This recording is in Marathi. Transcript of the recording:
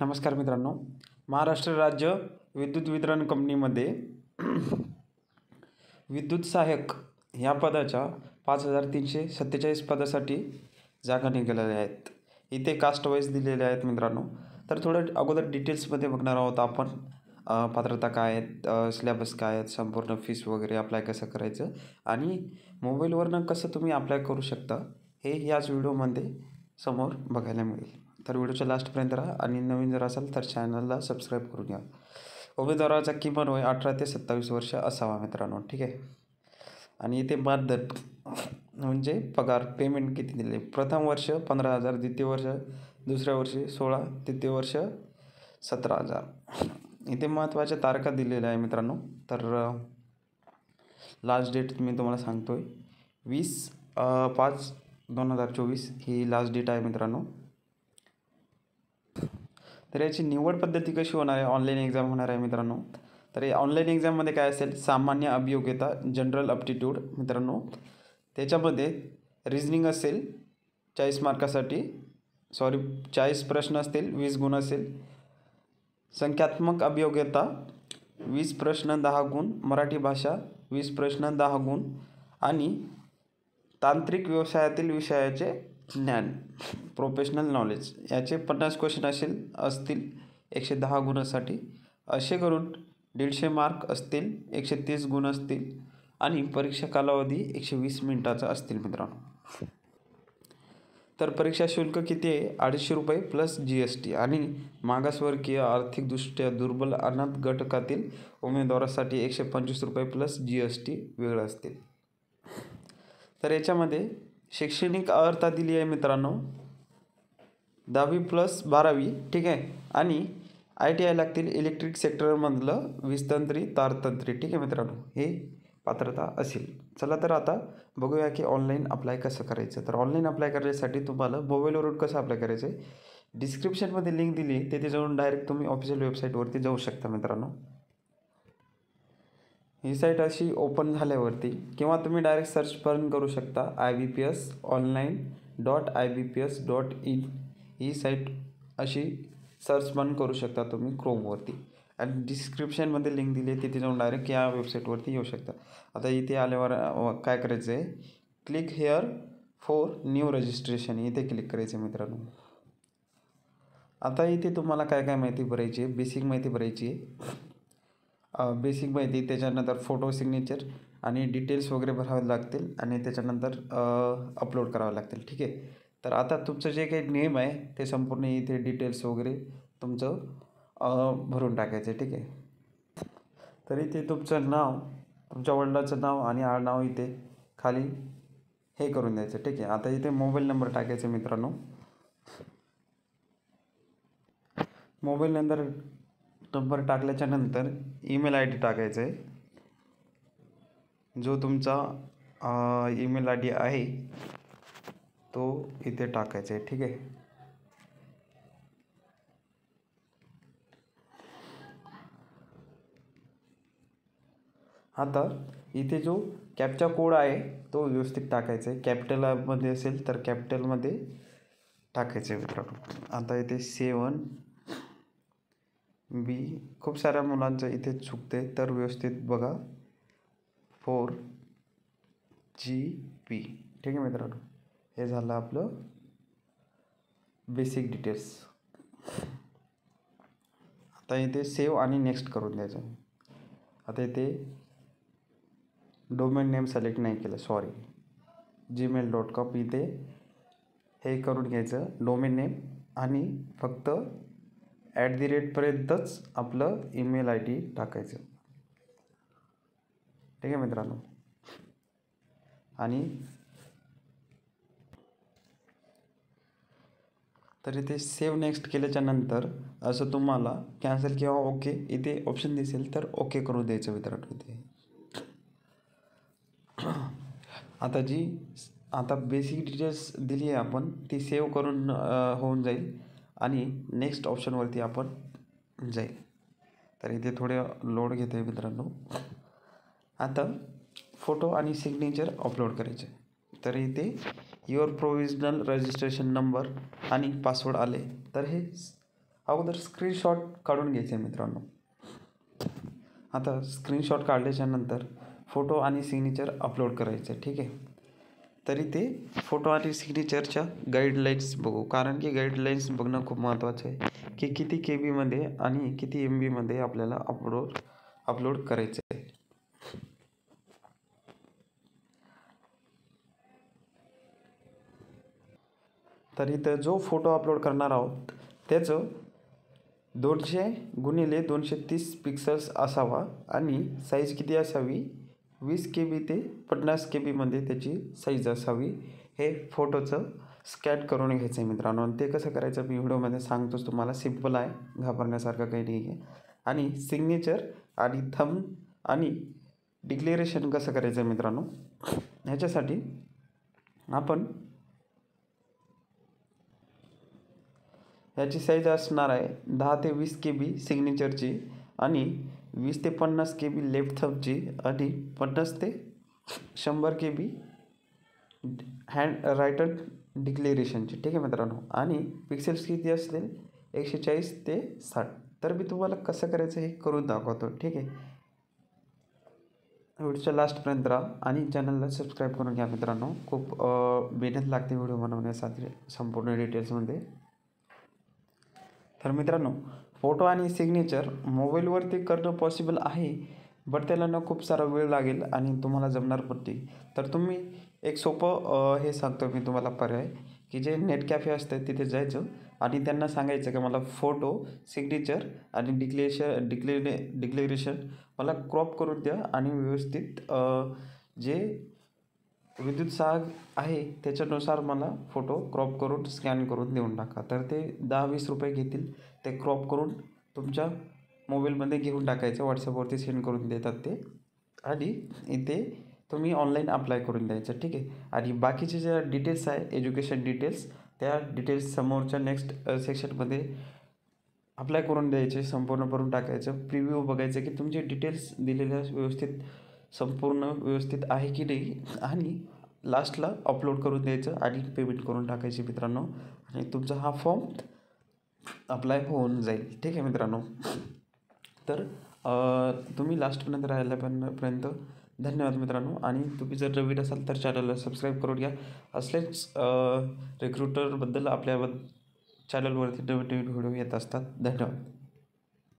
नमस्कार मित्रांनो, महाराष्ट्र राज्य विद्युत वितरण कंपनीमध्ये विद्युत सहाय्यक ह्या पदाच्या 5347 पदासाठी जागा निघालेल्या आहेत. इथे कास्ट वाईज दिलेले आहेत मित्रांनो. तर थोडं अगोदर डिटेल्समध्ये बघणार आहोत आपण. पात्रता काय आहेत, सिलेबस काय आहेत, संपूर्ण फीस वगैरे अप्लाय कसं करायचं आणि मोबाईलवरनं कसं तुम्ही अप्लाय करू शकता हे याच व्हिडिओमध्ये समोर बघायला मिळेल. तर व्हिडिओच्या लास्टपर्यंत राहा आणि नवीन जर असाल तर चॅनलला सबस्क्राईब करून घ्या. उमेदवाराचा किमान वय 18 ते 27 वर्ष असावा मित्रांनो, ठीक आहे. आणि इथे मानधन म्हणजे पगार पेमेंट किती दिले. प्रथम वर्ष 15,000, द्वितीय वर्ष, दुसऱ्या वर्षी 16, तृतीय वर्ष 17,000. इथे महत्त्वाच्या तारखा दिलेल्या आहे मित्रांनो. तर लास्ट डेट मी तुम्हाला सांगतो आहे 20/5/2024 ही लास्ट डेट आहे मित्रांनो. तर याची निवड पद्धती कशी होणार आहे, ऑनलाईन एक्झाम होणार आहे मित्रांनो. तर या ऑनलाईन एक्झाममध्ये काय असेल, सामान्य अभियोग्यता जनरल अप्टिट्यूड मित्रांनो. त्याच्यामध्ये रिझनिंग असेल 40 मार्कासाठी, 40 प्रश्न असतील, 20 गुण असेल. संख्यात्मक अभियोग्यता 20 प्रश्न 10 गुण, मराठी भाषा 20 प्रश्न 10 गुण आणि तांत्रिक व्यवसायातील विषयाचे ज्ञान प्रोफेशनल नॉलेज याचे 50 क्वेश्चन असतील 110 गुणासाठी. असे करून 150 मार्क असतील, 130 गुण असतील आणि परीक्षा कालावधी 120 मिनिटाचा असतील मित्रांनो. तर परीक्षा शुल्क किती आहे, 250 रुपये प्लस GST आणि मागासवर्गीय आर्थिकदृष्ट्या दुर्बल अनाथ घटकातील उमेदवारासाठी 125 रुपये प्लस GST वेगळं असतील. तर याच्यामध्ये शैक्षणिक अर्हता दिली आहे मित्रांनो 10वी प्लस 12वी, ठीक आहे. आणि ITI लागतील इलेक्ट्रिक सेक्टरमधलं वीजतंत्री, तारतंत्री, ठीक आहे मित्रांनो. हे पात्रता असेल. चला तर आता बघूया की ऑनलाईन अप्लाय कसं करायचं. तर ऑनलाईन अप्लाय करण्यासाठी तुम्हाला मोबाईलवरून कसं अप्लाय करायचं आहे, डिस्क्रिप्शनमध्ये लिंक दिली आहे, तिथे जाऊन डायरेक्ट तुम्ही ऑफिशियल वेबसाईटवरती जाऊ शकता मित्रांनो. ही साईट अशी ओपन झाल्यावरती किंवा तुम्ही डायरेक्ट सर्च पण करू शकता ibpsonline.ibps.in ही साईट अशी सर्च पण करू शकता तुम्ही क्रोमवरती. आणि डिस्क्रिप्शनमध्ये लिंक दिली आहे, तिथे जाऊन डायरेक्ट या वेबसाईटवरती येऊ शकता. आता इथे आल्यावर काय करायचं आहे, click here for new registration इथे क्लिक करायचं आहे मित्रांनो. आता इथे तुम्हाला काय काय माहिती भरायची आहे, बेसिक माहिती भरायची आहे. बेसिक माहिती, त्याच्यानंतर फोटो, सिग्नेचर आणि डिटेल्स वगैरे भरावे लागतील आणि त्याच्यानंतर अपलोड करावे लागतील, ठीक आहे. तर आता तुमचं जे काही नेम आहे ते संपूर्ण इथे डिटेल्स वगैरे तुमचं भरून टाकायचं आहे, ठीक आहे. तर इथे तुमचं नाव, तुमच्या वडिलाचं नाव आणि आडनाव इथे खाली हे करून द्यायचं, ठीक आहे. आता इथे मोबाईल नंबर टाकायचा मित्रांनो. मोबाईल नंबर टाकल्याच्या नंतर ईमेल ID टाकायचं आहे. जो तुमचा ईमेल ID आहे तो इथे टाकायचा आहे, ठीक आहे. आता इथे जो कॅप्चा कोड आहे तो व्यवस्थित टाकायचा आहे. कॅपिटलमध्ये असेल तर कॅपिटलमध्ये टाकायचं आहे मित्रांनो. आता इथे 7B खूप साऱ्या मुलांचं इथे चुकते, तर व्यवस्थित बघा. 4GB, ठीक आहे मित्रांनो. हे झालं आपलं बेसिक डिटेल्स. आता इथे सेव्ह आणि नेक्स्ट करून द्यायचं. आता इथे डोमेन नेम सिलेक्ट नाही केलं, सॉरी, gmail.com इथे हे करून घ्यायचं डोमेन नेम आणि फक्त @पर्यंतच आपलं ईमेल ID टाकायचं, ठीक आहे मित्रांनो. आणि तर इथे सेव्ह नेक्स्ट केल्याच्या नंतर असं तुम्हाला कॅन्सल किंवा ओके इथे ऑप्शन दिसेल तर ओके करून द्यायचं मित्रांनो. इथे आता बेसिक डिटेल्स दिली आहे आपण, ती सेव्ह करून होऊन जाईल आणि नेक्स्ट ऑप्शनवरती आपण जाईल. तर इथे थोडे लोड घेते मित्रांनो. आता फोटो आणि सिग्नेचर अपलोड करायचे. तर इथे युअर प्रोव्हिजनल रजिस्ट्रेशन नंबर आणि पासवर्ड आले तर हे अगोदर स्क्रीनशॉट काढून घ्यायचे आहे मित्रांनो. आता स्क्रीनशॉट काढल्याच्यानंतर फोटो आणि सिग्नेचर अपलोड करायचं. ठीक आहे. तरी ते फोटो आणि सिग्नेचरच्या गाईडलाईन्स बघू, कारण की गाईडलाईन्स बघणं खूप महत्त्वाचं आहे की किती KB आणि किती MB आपल्याला अपलोड करायचं आहे. तर इथं जो फोटो अपलोड करणार आहोत त्याचं 200x230 पिक्सल्स असावा आणि साईज किती असावी, 20 KB ते 50 KB त्याची साईज असावी. हे फोटोचं स्कॅन करून घ्यायचं आहे मित्रांनो. आणि ते कसं करायचं मी व्हिडिओमध्ये सांगतोच तुम्हाला, सिम्पल आहे, घाबरण्यासारखं काही नाही आहे. आणि सिग्नेचर आणि थंब आणि डिक्लेरेशन कसं करायचं आहे मित्रांनो, ह्याच्यासाठी आपण ह्याची साईज असणार आहे 10 ते 20 KB सिग्नेचरची आणि 20 ते 50 KB लेफ्ट थंबची आणि 50 ते 100 KB हँड रायटर डिक्लेरेशनची. ठीक आहे मित्रांनो. आणि पिक्सेल्स किती असतील 140 ते 60. तर मी तुम्हाला कसं करायचं हे करून दाखवतो. ठीक आहे. व्हिडिओच्या लास्टपर्यंत राहा आणि चॅनलला सबस्क्राईब करून घ्या मित्रांनो. खूप मेहनत लागते व्हिडिओ बनवण्यासाठी संपूर्ण डिटेल्समध्ये. तर मित्रांनो, फोटो आणि सिग्नेचर मोबाईलवरती करणं पॉसिबल आहे, बट त्याला ना खूप सारा वेळ लागेल आणि तुम्हाला जमणार पण नाही. तर तुम्ही एक सोपं हे सांगतो मी तुम्हाला पर्याय, की जे नेट कॅफे असतात तिथे जायचं आणि त्यांना सांगायचं की मला फोटो, सिग्नेचर आणि डिक्लेरेशन मला क्रॉप करून द्या आणि व्यवस्थित जे विद्युत सहाय्य आहे त्याच्यानुसार मला फोटो क्रॉप करून स्कॅन करून देऊन टाका. तर ते 10-20 रुपये घेतील. ते क्रॉप करून तुमच्या मोबाईलमध्ये घेऊन टाकायचं, व्हॉट्सअपवरती सेंड करून देतात ते आणि इथे तुम्ही ऑनलाईन अप्लाय करून द्यायचं. ठीक आहे. आणि बाकीचे ज्या डिटेल्स आहे एज्युकेशन डिटेल्स, त्या डिटेल्स समोरच्या नेक्स्ट सेक्शनमध्ये अप्लाय करून द्यायचे, संपूर्ण भरून टाकायचं. प्रिव्ह्यू बघायचं की तुमचे डिटेल्स दिलेल्या व्यवस्थित संपूर्ण व्यवस्थित आहे की नाही आणि लास्टला अपलोड करून द्यायचं आणि पेमेंट करून टाकायची मित्रांनो. आणि तुमचा हा फॉर्म अप्लाय होऊन जाईल. ठीक आहे मित्रांनो. तर तुम्ही लास्टपर्यंत राहिल्यापर्यंत धन्यवाद मित्रांनो. आणि तुम्ही जर नवीन असाल तर चॅनलला सबस्क्राईब करून घ्या. असलेच रिक्रुटरबद्दल आपल्या चॅनलवरती नवीन व्हिडिओ येत असतात. धन्यवाद.